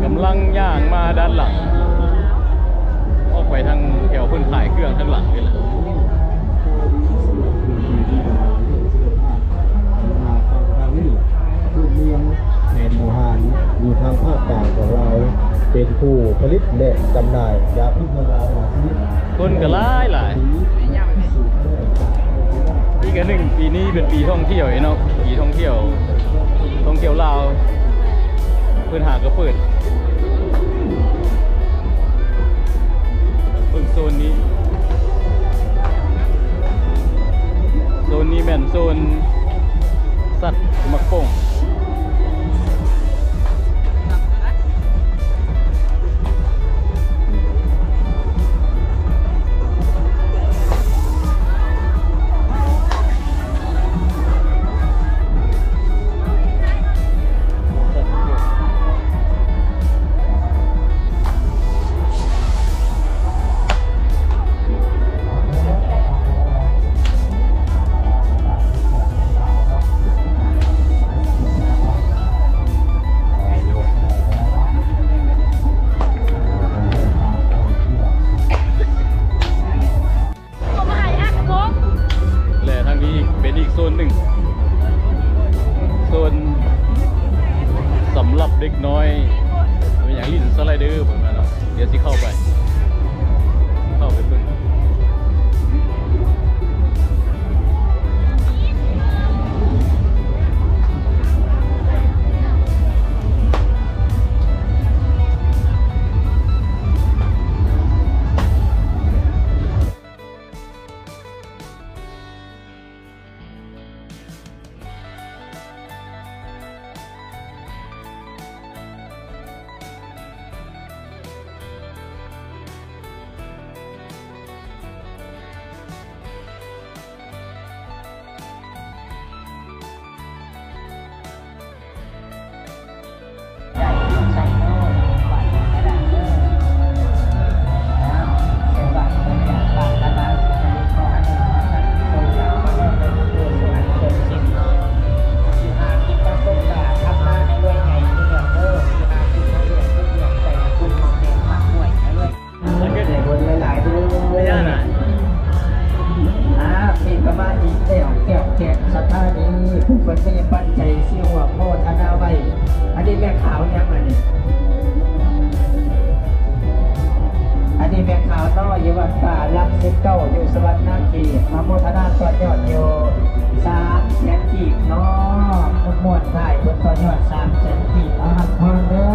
กำลังย่างมาด้านหลังออกไปทางแถวพื้นขายเครื่องทางหลังนี่แหละเป็นหมู่ฮานอยู่ทางภาคกลางของเราเป็นผู้ผลิตและจำหน่ายยาพิษราชนิดคนก็หลายอีกอันหนึ่งปีนี้เป็นปีท่องเที่ยวเนาะปีท่องเที่ยวลาวเพื่อนหากระเปิดโซนนี้แม่นโซนสัตว์มักโป่งสำหรับเด็กน้อยเป็นอย่างลิ้นสไลเดอร์ผมนะเนาะเดี๋ยวสิเข้าไปเพิ่งเป็นไม่ปั้นใจเสี่ยวหัวโมทนาไว้อันนี้แม่ขาวยังไงนี่อันนี้แม่ขาวน้อยอยู่วัดป่าลักสิบเก้าอยู่สวรรค์นาคีมาโมทนาต่อยอดอยู่300,000 กีบเนาะมวดถ่ายบนต่อยอด300,000 กีบอาหักพรเด้อ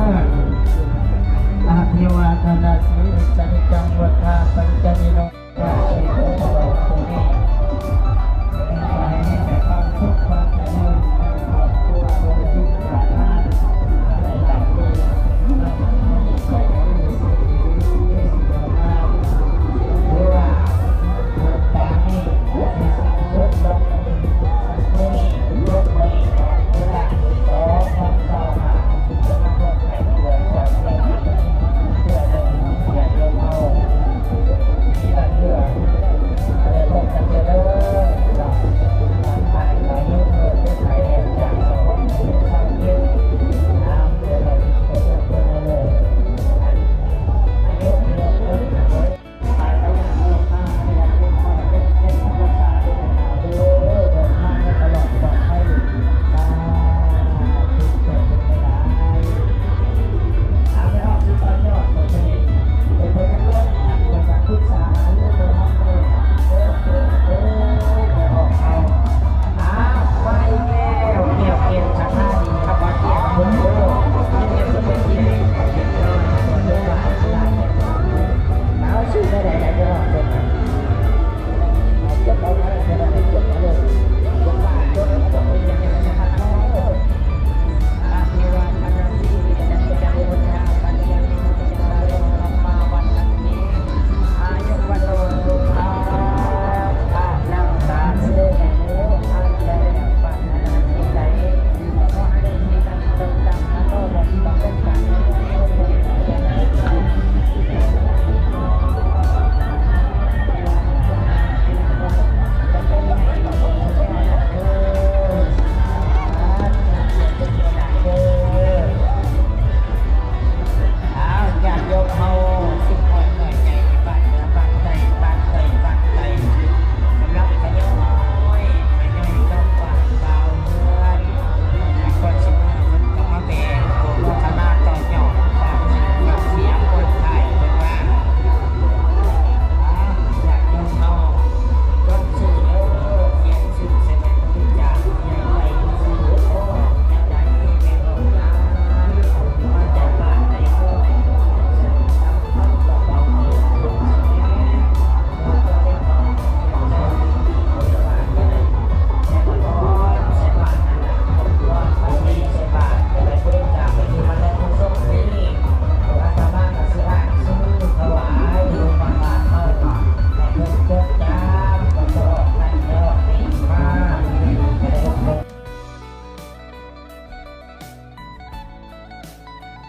อาภิวาทนาสีจันจังวัฏาปัญจนิโน